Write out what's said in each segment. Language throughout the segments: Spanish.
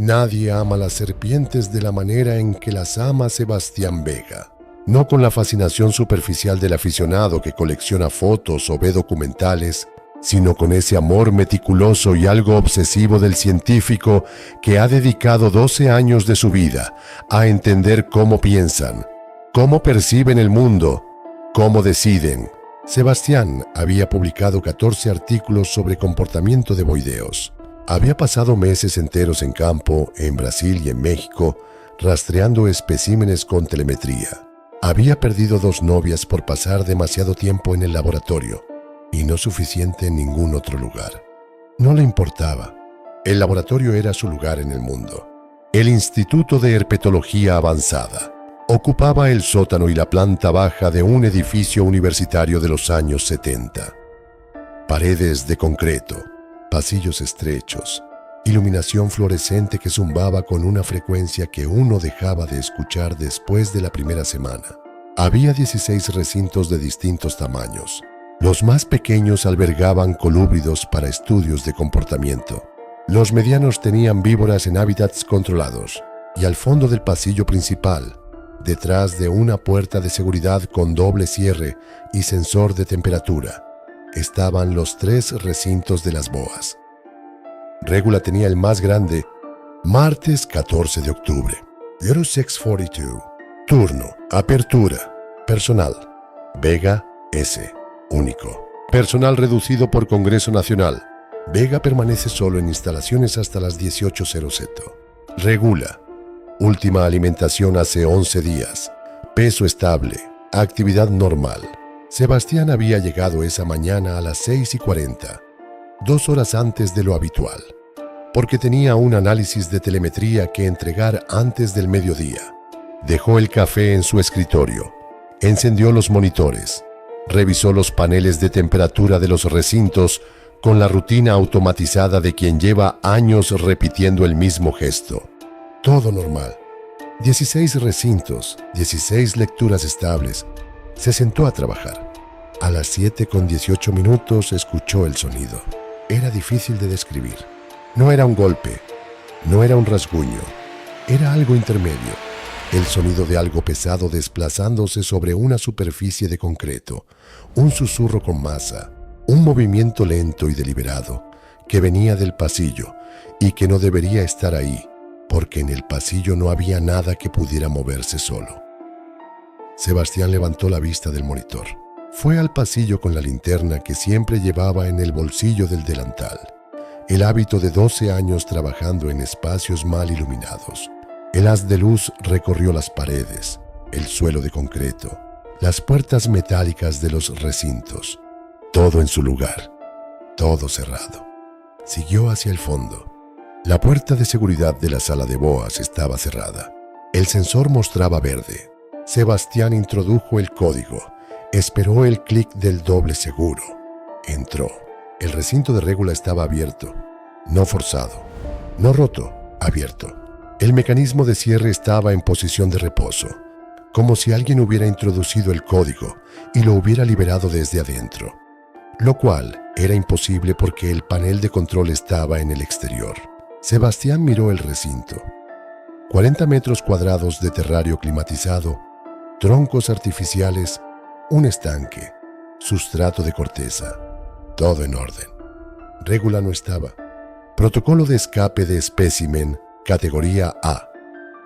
Nadie ama las serpientes de la manera en que las ama Sebastián Vega. No con la fascinación superficial del aficionado que colecciona fotos o ve documentales, sino con ese amor meticuloso y algo obsesivo del científico que ha dedicado 12 años de su vida a entender cómo piensan, cómo perciben el mundo, cómo deciden. Sebastián había publicado 14 artículos sobre comportamiento de boideos. Había pasado meses enteros en campo, en Brasil y en México, rastreando especímenes con telemetría. Había perdido 2 novias por pasar demasiado tiempo en el laboratorio, y no suficiente en ningún otro lugar. No le importaba. El laboratorio era su lugar en el mundo. El Instituto de Herpetología Avanzada ocupaba el sótano y la planta baja de un edificio universitario de los años 70. Paredes de concreto, pasillos estrechos, iluminación fluorescente que zumbaba con una frecuencia que uno dejaba de escuchar después de la primera semana. Había 16 recintos de distintos tamaños. Los más pequeños albergaban colúbridos para estudios de comportamiento. Los medianos tenían víboras en hábitats controlados. Y al fondo del pasillo principal, detrás de una puerta de seguridad con doble cierre y sensor de temperatura, estaban los 3 recintos de las boas. Régula tenía el más grande, martes 14 de octubre, 0642. Turno, apertura, personal, Vega S. Único. Personal reducido por Congreso Nacional. Vega permanece solo en instalaciones hasta las 18:00. Regula. Última alimentación hace 11 días. Peso estable. Actividad normal. Sebastián había llegado esa mañana a las 6:40, 2 horas antes de lo habitual, porque tenía un análisis de telemetría que entregar antes del mediodía. Dejó el café en su escritorio. Encendió los monitores. Revisó los paneles de temperatura de los recintos con la rutina automatizada de quien lleva años repitiendo el mismo gesto. Todo normal. 16 recintos, 16 lecturas estables. Se sentó a trabajar. A las 7:18 escuchó el sonido. Era difícil de describir. No era un golpe, no era un rasguño, era algo intermedio. El sonido de algo pesado desplazándose sobre una superficie de concreto, un susurro con masa, un movimiento lento y deliberado que venía del pasillo y que no debería estar ahí, porque en el pasillo no había nada que pudiera moverse solo. Sebastián levantó la vista del monitor. Fue al pasillo con la linterna que siempre llevaba en el bolsillo del delantal. El hábito de 12 años trabajando en espacios mal iluminados. El haz de luz recorrió las paredes, el suelo de concreto, las puertas metálicas de los recintos. Todo en su lugar, todo cerrado. Siguió hacia el fondo. La puerta de seguridad de la sala de boas estaba cerrada. El sensor mostraba verde. Sebastián introdujo el código. Esperó el clic del doble seguro. Entró. El recinto de Régula estaba abierto. No forzado. No roto. Abierto. El mecanismo de cierre estaba en posición de reposo, como si alguien hubiera introducido el código y lo hubiera liberado desde adentro, lo cual era imposible porque el panel de control estaba en el exterior. Sebastián miró el recinto. 40 metros cuadrados de terrario climatizado, troncos artificiales, un estanque, sustrato de corteza, todo en orden. Régula no estaba. Protocolo de escape de espécimen, categoría A.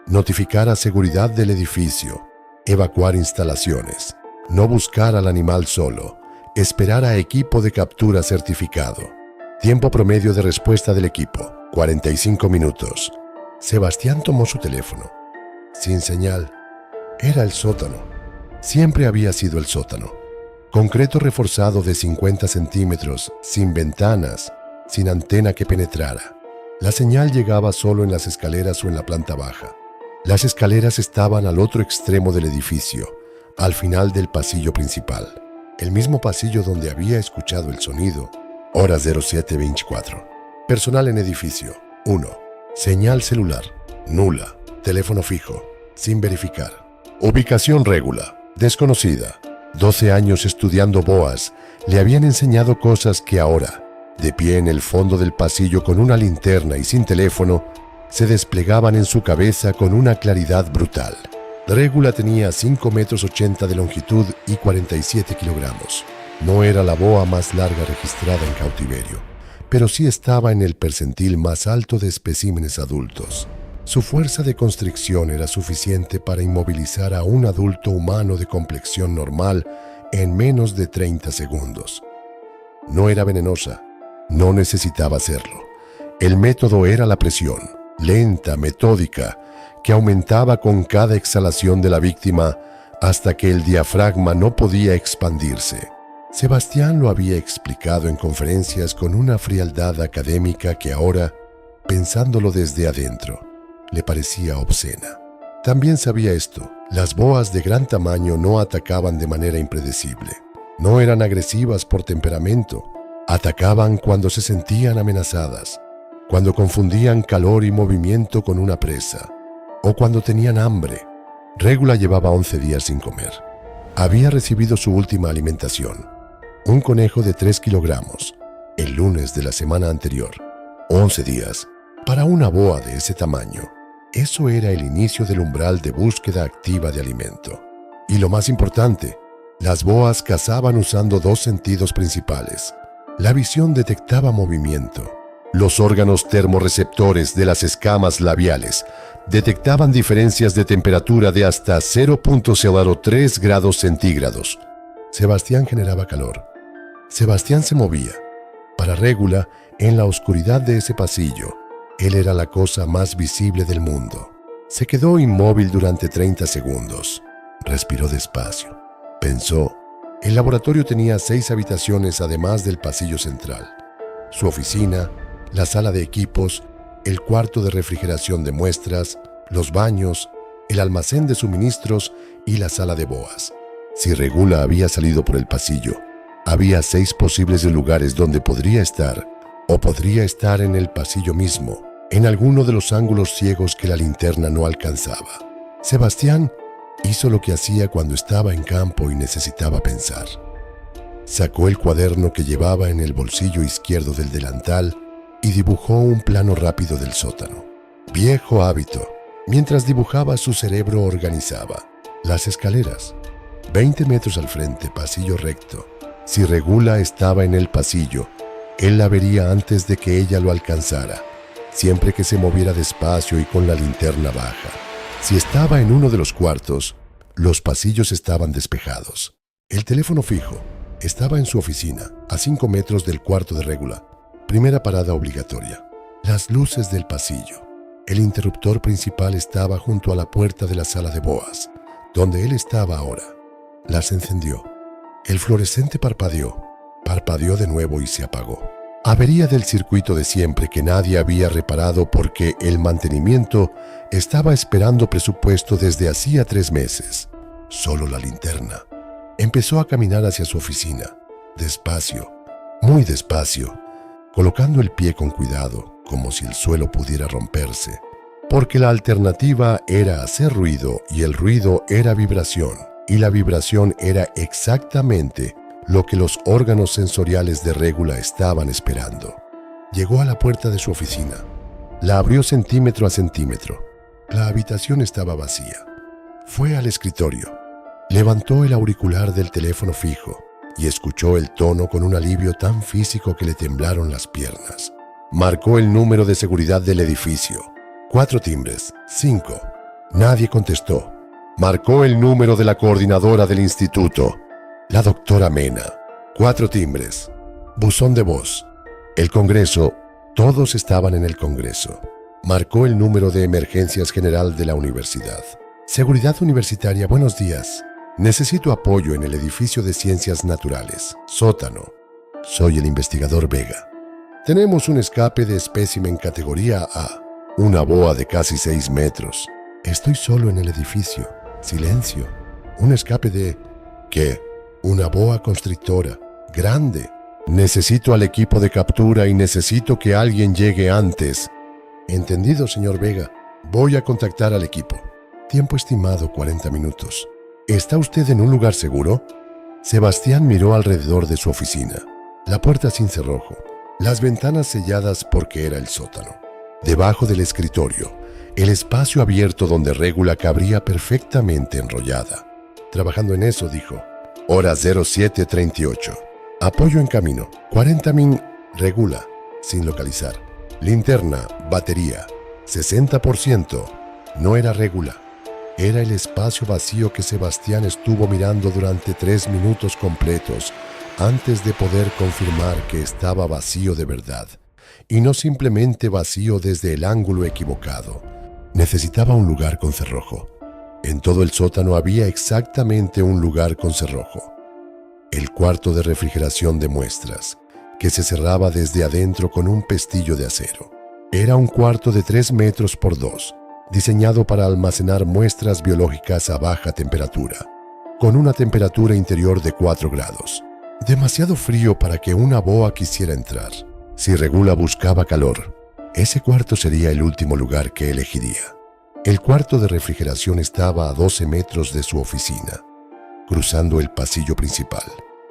Notificar a seguridad del edificio. Evacuar instalaciones. No buscar al animal solo. Esperar a equipo de captura certificado. Tiempo promedio de respuesta del equipo, 45 minutos. Sebastián tomó su teléfono. Sin señal. Era el sótano. Siempre había sido el sótano. Concreto reforzado de 50 centímetros, sin ventanas, sin antena que penetrara. La señal llegaba solo en las escaleras o en la planta baja. Las escaleras estaban al otro extremo del edificio, al final del pasillo principal. El mismo pasillo donde había escuchado el sonido. Hora 07:24. Personal en edificio. 1. Señal celular. Nula. Teléfono fijo. Sin verificar. Ubicación Régula. Desconocida. 12 años estudiando boas le habían enseñado cosas que ahora, de pie en el fondo del pasillo con una linterna y sin teléfono, se desplegaban en su cabeza con una claridad brutal. Régula tenía 5,80 metros de longitud y 47 kilogramos. No era la boa más larga registrada en cautiverio, pero sí estaba en el percentil más alto de especímenes adultos. Su fuerza de constricción era suficiente para inmovilizar a un adulto humano de complexión normal en menos de 30 segundos. No era venenosa, no necesitaba hacerlo. El método era la presión, lenta, metódica, que aumentaba con cada exhalación de la víctima hasta que el diafragma no podía expandirse. Sebastián lo había explicado en conferencias con una frialdad académica que ahora, pensándolo desde adentro, le parecía obscena. También sabía esto: las boas de gran tamaño no atacaban de manera impredecible. No eran agresivas por temperamento. Atacaban cuando se sentían amenazadas, cuando confundían calor y movimiento con una presa, o cuando tenían hambre. Régula llevaba 11 días sin comer. Había recibido su última alimentación, un conejo de 3 kilogramos, el lunes de la semana anterior. 11 días. Para una boa de ese tamaño, eso era el inicio del umbral de búsqueda activa de alimento. Y lo más importante, las boas cazaban usando dos sentidos principales. La visión detectaba movimiento. Los órganos termorreceptores de las escamas labiales detectaban diferencias de temperatura de hasta 0,03 grados centígrados. Sebastián generaba calor. Sebastián se movía. Para Régula, en la oscuridad de ese pasillo, él era la cosa más visible del mundo. Se quedó inmóvil durante 30 segundos. Respiró despacio. Pensó. El laboratorio tenía 6 habitaciones además del pasillo central. Su oficina, la sala de equipos, el cuarto de refrigeración de muestras, los baños, el almacén de suministros y la sala de boas. Si Régula había salido por el pasillo, había 6 posibles lugares donde podría estar, o podría estar en el pasillo mismo, en alguno de los ángulos ciegos que la linterna no alcanzaba. Sebastián hizo lo que hacía cuando estaba en campo y necesitaba pensar. Sacó el cuaderno que llevaba en el bolsillo izquierdo del delantal y dibujó un plano rápido del sótano. Viejo hábito. Mientras dibujaba, su cerebro organizaba. Las escaleras. 20 metros al frente, pasillo recto. Si Régula estaba en el pasillo, él la vería antes de que ella lo alcanzara, siempre que se moviera despacio y con la linterna baja. Si estaba en uno de los cuartos, los pasillos estaban despejados. El teléfono fijo estaba en su oficina, a 5 metros del cuarto de Régula. Primera parada obligatoria. Las luces del pasillo. El interruptor principal estaba junto a la puerta de la sala de boas, donde él estaba ahora. Las encendió. El fluorescente parpadeó de nuevo y se apagó. Avería del circuito de siempre que nadie había reparado porque el mantenimiento estaba esperando presupuesto desde hacía 3 meses. Solo la linterna. Empezó a caminar hacia su oficina, despacio, muy despacio, colocando el pie con cuidado, como si el suelo pudiera romperse, porque la alternativa era hacer ruido y el ruido era vibración, y la vibración era exactamente lo que los órganos sensoriales de Régula estaban esperando. Llegó a la puerta de su oficina. La abrió centímetro a centímetro. La habitación estaba vacía. Fue al escritorio. Levantó el auricular del teléfono fijo y escuchó el tono con un alivio tan físico que le temblaron las piernas. Marcó el número de seguridad del edificio. 4 timbres. 5. Nadie contestó. Marcó el número de la coordinadora del instituto, la doctora Mena. 4 timbres. Buzón de voz. El Congreso. Todos estaban en el Congreso. Marcó el número de emergencias general de la universidad. Seguridad universitaria, buenos días. Necesito apoyo en el edificio de Ciencias Naturales, sótano. Soy el investigador Vega. Tenemos un escape de espécimen categoría A, una boa de casi 6 metros. Estoy solo en el edificio. Silencio. Un escape de... ¿Qué? Una boa constrictora, grande. Necesito al equipo de captura y necesito que alguien llegue antes. Entendido, señor Vega. Voy a contactar al equipo. Tiempo estimado 40 minutos. ¿Está usted en un lugar seguro? Sebastián miró alrededor de su oficina. La puerta sin cerrojo. Las ventanas selladas porque era el sótano. Debajo del escritorio, el espacio abierto donde Régula cabría perfectamente enrollada. Trabajando en eso, dijo. Hora 07:38. Apoyo en camino. 40 min. Régula. Sin localizar. Linterna. Batería. 60%. No era Régula. Era el espacio vacío que Sebastián estuvo mirando durante 3 minutos completos antes de poder confirmar que estaba vacío de verdad, y no simplemente vacío desde el ángulo equivocado. Necesitaba un lugar con cerrojo. En todo el sótano había exactamente un lugar con cerrojo. El cuarto de refrigeración de muestras, que se cerraba desde adentro con un pestillo de acero. Era un cuarto de 3 metros por 2, diseñado para almacenar muestras biológicas a baja temperatura, con una temperatura interior de 4 grados. Demasiado frío para que una boa quisiera entrar. Si Régula buscaba calor, ese cuarto sería el último lugar que elegiría. El cuarto de refrigeración estaba a 12 metros de su oficina, cruzando el pasillo principal.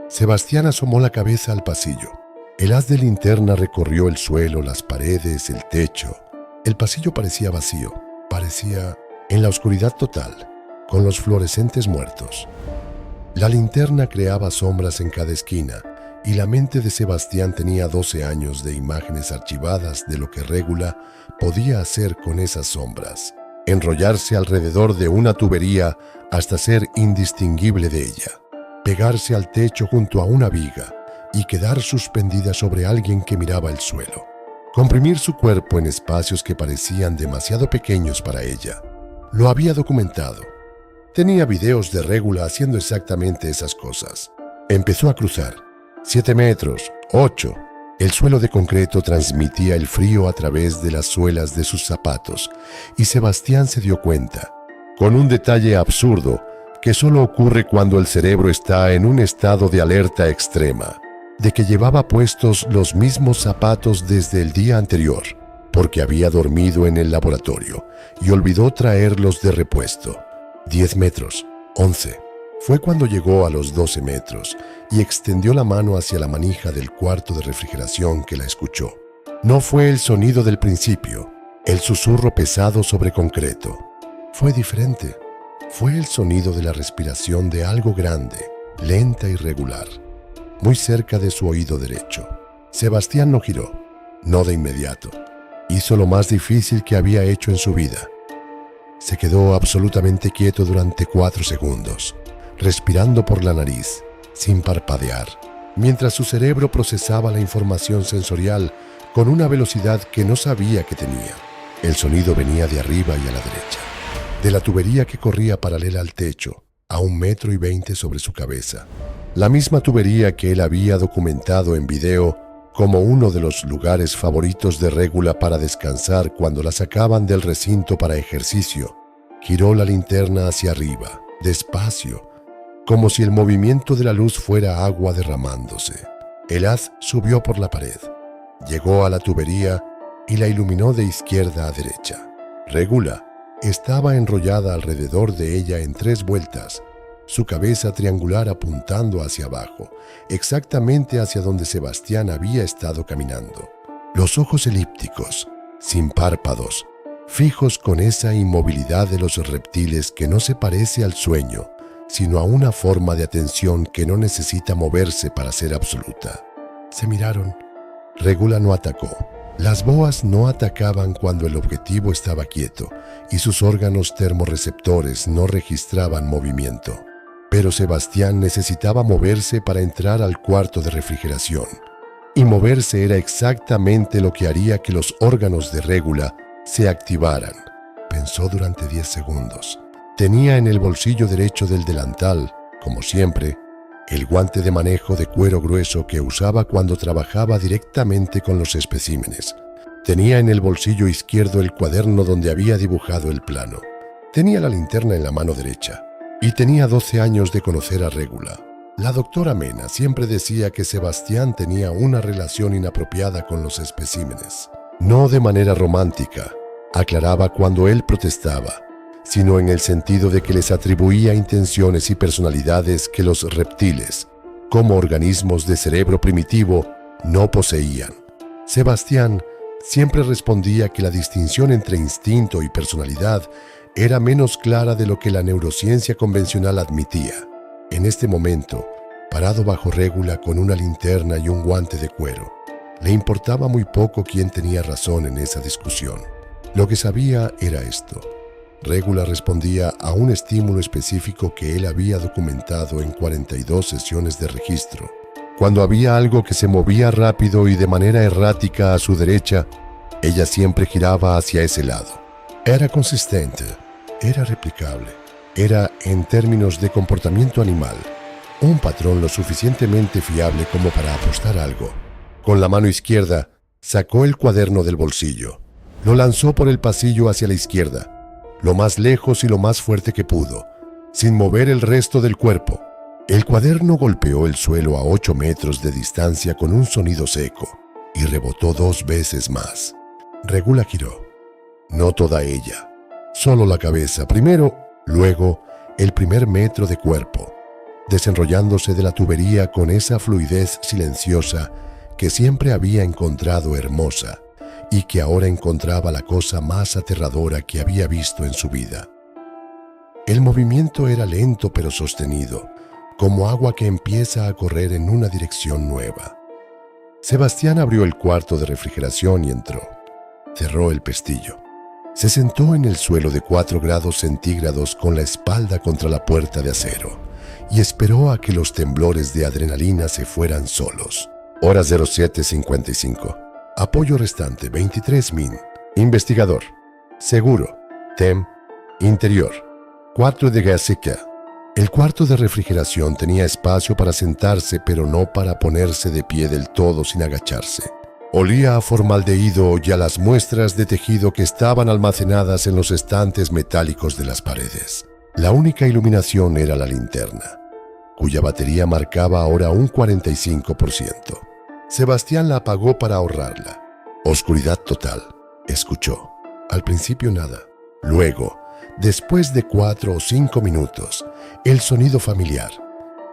Sebastián asomó la cabeza al pasillo. El haz de linterna recorrió el suelo, las paredes, el techo. El pasillo parecía vacío, parecía en la oscuridad total, con los fluorescentes muertos. La linterna creaba sombras en cada esquina, y la mente de Sebastián tenía 12 años de imágenes archivadas de lo que Régula podía hacer con esas sombras. Enrollarse alrededor de una tubería hasta ser indistinguible de ella, pegarse al techo junto a una viga y quedar suspendida sobre alguien que miraba el suelo, comprimir su cuerpo en espacios que parecían demasiado pequeños para ella. Lo había documentado. Tenía videos de Régula haciendo exactamente esas cosas. Empezó a cruzar. 7 metros, 8. El suelo de concreto transmitía el frío a través de las suelas de sus zapatos, y Sebastián se dio cuenta, con un detalle absurdo, que solo ocurre cuando el cerebro está en un estado de alerta extrema, de que llevaba puestos los mismos zapatos desde el día anterior, porque había dormido en el laboratorio y olvidó traerlos de repuesto. 10 metros, 11. Fue cuando llegó a los 12 metros y extendió la mano hacia la manija del cuarto de refrigeración que la escuchó. No fue el sonido del principio, el susurro pesado sobre concreto. Fue diferente. Fue el sonido de la respiración de algo grande, lenta y regular, muy cerca de su oído derecho. Sebastián no giró, no de inmediato. Hizo lo más difícil que había hecho en su vida. Se quedó absolutamente quieto durante 4 segundos, respirando por la nariz, sin parpadear, mientras su cerebro procesaba la información sensorial con una velocidad que no sabía que tenía. El sonido venía de arriba y a la derecha, de la tubería que corría paralela al techo, a 1,20 m sobre su cabeza. La misma tubería que él había documentado en video como uno de los lugares favoritos de Régula para descansar cuando la sacaban del recinto para ejercicio. Giró la linterna hacia arriba, despacio, como si el movimiento de la luz fuera agua derramándose. El haz subió por la pared, llegó a la tubería y la iluminó de izquierda a derecha. Régula estaba enrollada alrededor de ella en 3 vueltas, su cabeza triangular apuntando hacia abajo, exactamente hacia donde Sebastián había estado caminando. Los ojos elípticos, sin párpados, fijos con esa inmovilidad de los reptiles que no se parece al sueño, sino a una forma de atención que no necesita moverse para ser absoluta. Se miraron. Régula no atacó. Las boas no atacaban cuando el objetivo estaba quieto y sus órganos termorreceptores no registraban movimiento. Pero Sebastián necesitaba moverse para entrar al cuarto de refrigeración. Y moverse era exactamente lo que haría que los órganos de Régula se activaran. Pensó durante 10 segundos. Tenía en el bolsillo derecho del delantal, como siempre, el guante de manejo de cuero grueso que usaba cuando trabajaba directamente con los especímenes. Tenía en el bolsillo izquierdo el cuaderno donde había dibujado el plano. Tenía la linterna en la mano derecha. Y tenía 12 años de conocer a Régula. La doctora Mena siempre decía que Sebastián tenía una relación inapropiada con los especímenes. No de manera romántica, aclaraba cuando él protestaba, sino en el sentido de que les atribuía intenciones y personalidades que los reptiles, como organismos de cerebro primitivo, no poseían. Sebastián Siempre respondía que la distinción entre instinto y personalidad era menos clara de lo que la neurociencia convencional admitía. En este momento, parado bajo Régula con una linterna y un guante de cuero, le importaba muy poco quién tenía razón en esa discusión. Lo que sabía era esto: Régula respondía a un estímulo específico que él había documentado en 42 sesiones de registro. Cuando había algo que se movía rápido y de manera errática a su derecha, ella siempre giraba hacia ese lado. Era consistente, era replicable, era, en términos de comportamiento animal, un patrón lo suficientemente fiable como para apostar algo. Con la mano izquierda, sacó el cuaderno del bolsillo. Lo lanzó por el pasillo hacia la izquierda, lo más lejos y lo más fuerte que pudo, sin mover el resto del cuerpo. El cuaderno golpeó el suelo a 8 metros de distancia con un sonido seco y rebotó 2 veces más. Régula giró. No toda ella, solo la cabeza primero, luego el primer metro de cuerpo, desenrollándose de la tubería con esa fluidez silenciosa que siempre había encontrado hermosa y que ahora encontraba la cosa más aterradora que había visto en su vida. El movimiento era lento pero sostenido, como agua que empieza a correr en una dirección nueva. Sebastián abrió el cuarto de refrigeración y entró. Cerró el pestillo. Se sentó en el suelo de 4 grados centígrados con la espalda contra la puerta de acero y esperó a que los temblores de adrenalina se fueran solos. Hora 07:55. Apoyo restante 23 min. Investigador. Seguro. TEM. Interior. Cuarto de Gasica. El cuarto de refrigeración tenía espacio para sentarse, pero no para ponerse de pie del todo sin agacharse. Olía a formaldehído y a las muestras de tejido que estaban almacenadas en los estantes metálicos de las paredes. La única iluminación era la linterna, cuya batería marcaba ahora un 45%. Sebastián la apagó para ahorrarla. Oscuridad total. Escuchó. Al principio nada. Luego, después de 4 o 5 minutos, el sonido familiar,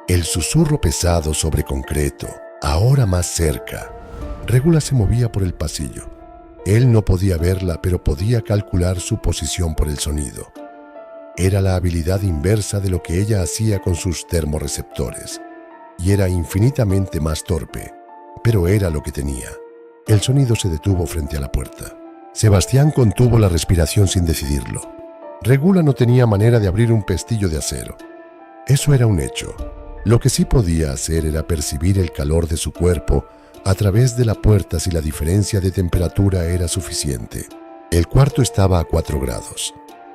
el susurro pesado sobre concreto, ahora más cerca. Régula se movía por el pasillo. Él no podía verla, pero podía calcular su posición por el sonido. Era la habilidad inversa de lo que ella hacía con sus termorreceptores, y era infinitamente más torpe, pero era lo que tenía. El sonido se detuvo frente a la puerta. Sebastián contuvo la respiración sin decidirlo. Régula no tenía manera de abrir un pestillo de acero. Eso era un hecho. Lo que sí podía hacer era percibir el calor de su cuerpo a través de la puerta si la diferencia de temperatura era suficiente. El cuarto estaba a 4 grados.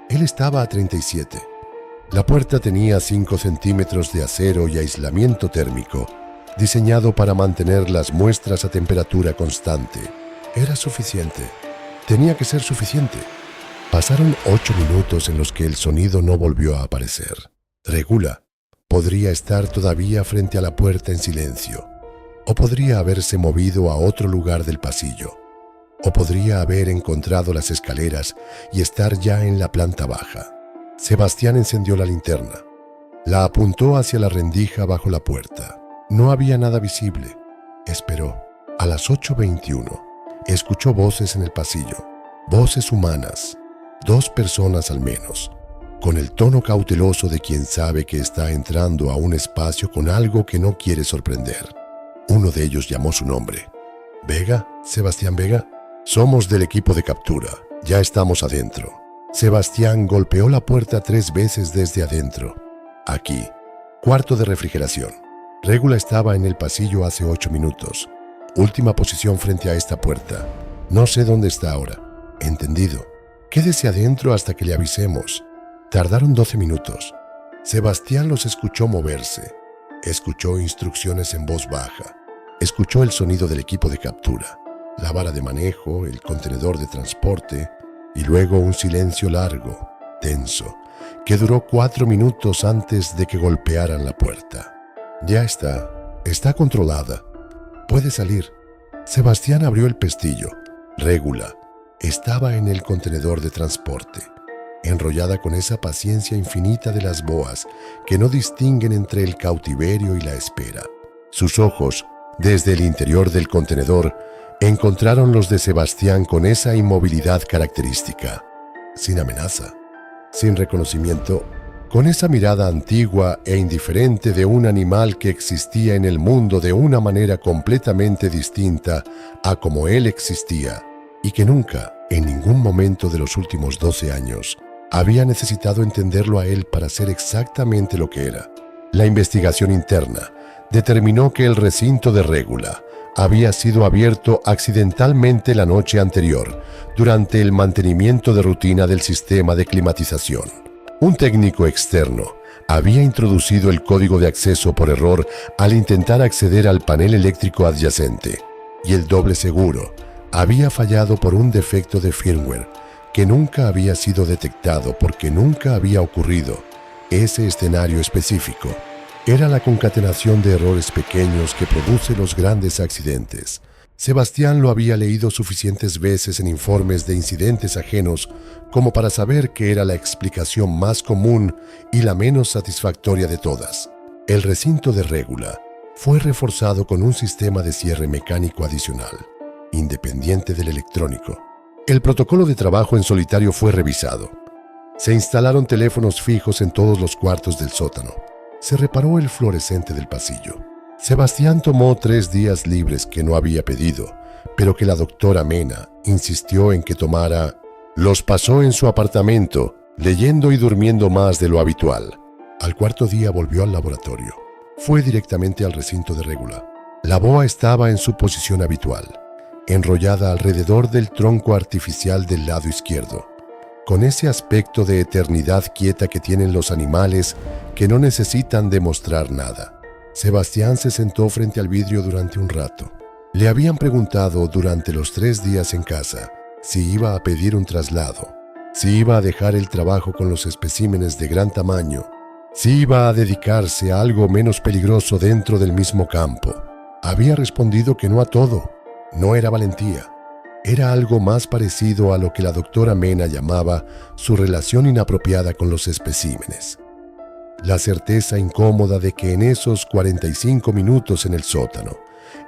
Él estaba a 37. La puerta tenía 5 centímetros de acero y aislamiento térmico, diseñado para mantener las muestras a temperatura constante. Era suficiente. Tenía que ser suficiente. Pasaron 8 minutos en los que el sonido no volvió a aparecer. Régula podría estar todavía frente a la puerta en silencio, o podría haberse movido a otro lugar del pasillo, o podría haber encontrado las escaleras y estar ya en la planta baja. Sebastián encendió la linterna. La apuntó hacia la rendija bajo la puerta. No había nada visible. Esperó. A las 8:21, escuchó voces en el pasillo. Voces humanas. 2 personas al menos, con el tono cauteloso de quien sabe que está entrando a un espacio con algo que no quiere sorprender. Uno de ellos llamó su nombre. ¿Vega? ¿Sebastián Vega? Somos del equipo de captura. Ya estamos adentro. Sebastián golpeó la puerta 3 veces desde adentro. Aquí. Cuarto de refrigeración. Régula estaba en el pasillo hace 8 minutos. Última posición frente a esta puerta. No sé dónde está ahora. Entendido. Quédese adentro hasta que le avisemos. Tardaron 12 minutos. Sebastián los escuchó moverse. Escuchó instrucciones en voz baja. Escuchó el sonido del equipo de captura, la vara de manejo, el contenedor de transporte, y luego un silencio largo, tenso, que duró 4 minutos antes de que golpearan la puerta. Ya está controlada. Puede salir. Sebastián abrió el pestillo. Régula estaba en el contenedor de transporte, enrollada con esa paciencia infinita de las boas que no distinguen entre el cautiverio y la espera. Sus ojos, desde el interior del contenedor, Encontraron los de Sebastián con esa inmovilidad característica, sin amenaza, sin reconocimiento, con esa mirada antigua e indiferente de un animal que existía en el mundo de una manera completamente distinta a como él existía y que nunca, en ningún momento de los últimos 12 años, había necesitado entenderlo a él para ser exactamente lo que era. La investigación interna determinó que el recinto de Régula había sido abierto accidentalmente la noche anterior, durante el mantenimiento de rutina del sistema de climatización. Un técnico externo había introducido el código de acceso por error al intentar acceder al panel eléctrico adyacente, y el doble seguro había fallado por un defecto de firmware que nunca había sido detectado porque nunca había ocurrido. Ese escenario específico era la concatenación de errores pequeños que produce los grandes accidentes. Sebastián lo había leído suficientes veces en informes de incidentes ajenos como para saber que era la explicación más común y la menos satisfactoria de todas. El recinto de Régula fue reforzado con un sistema de cierre mecánico adicional, independiente del electrónico. El protocolo de trabajo en solitario fue revisado. Se instalaron teléfonos fijos en todos los cuartos del sótano. Se reparó el fluorescente del pasillo. Sebastián tomó 3 días libres que no había pedido, pero que la doctora Mena insistió en que tomara. Los pasó en su apartamento, leyendo y durmiendo más de lo habitual. Al 4.º día volvió al laboratorio. Fue directamente al recinto de Régula. La boa estaba en su posición habitual, enrollada alrededor del tronco artificial del lado izquierdo, con ese aspecto de eternidad quieta que tienen los animales que no necesitan demostrar nada. Sebastián se sentó frente al vidrio durante un rato. Le habían preguntado durante los 3 días en casa si iba a pedir un traslado, si iba a dejar el trabajo con los especímenes de gran tamaño, si iba a dedicarse a algo menos peligroso dentro del mismo campo. Había respondido que no a todo. No era valentía. Era algo más parecido a lo que la doctora Mena llamaba su relación inapropiada con los especímenes. La certeza incómoda de que en esos 45 minutos en el sótano,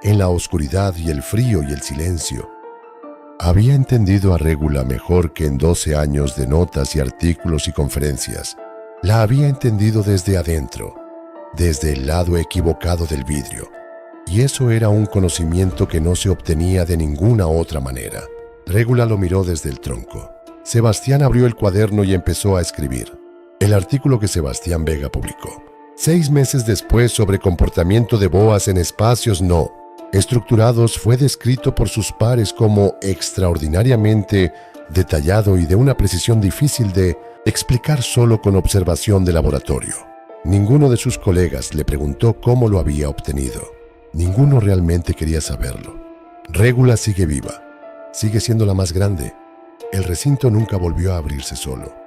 en la oscuridad y el frío y el silencio, había entendido a Régula mejor que en 12 años de notas y artículos y conferencias. La había entendido desde adentro, desde el lado equivocado del vidrio, y eso era un conocimiento que no se obtenía de ninguna otra manera. Régula lo miró desde el tronco. Sebastián abrió el cuaderno y empezó a escribir el artículo que Sebastián Vega publicó 6 meses después sobre comportamiento de boas en espacios no estructurados. Fue descrito por sus pares como extraordinariamente detallado y de una precisión difícil de explicar solo con observación de laboratorio. Ninguno de sus colegas le preguntó cómo lo había obtenido. Ninguno realmente quería saberlo. Régula sigue viva, sigue siendo la más grande. El recinto nunca volvió a abrirse solo.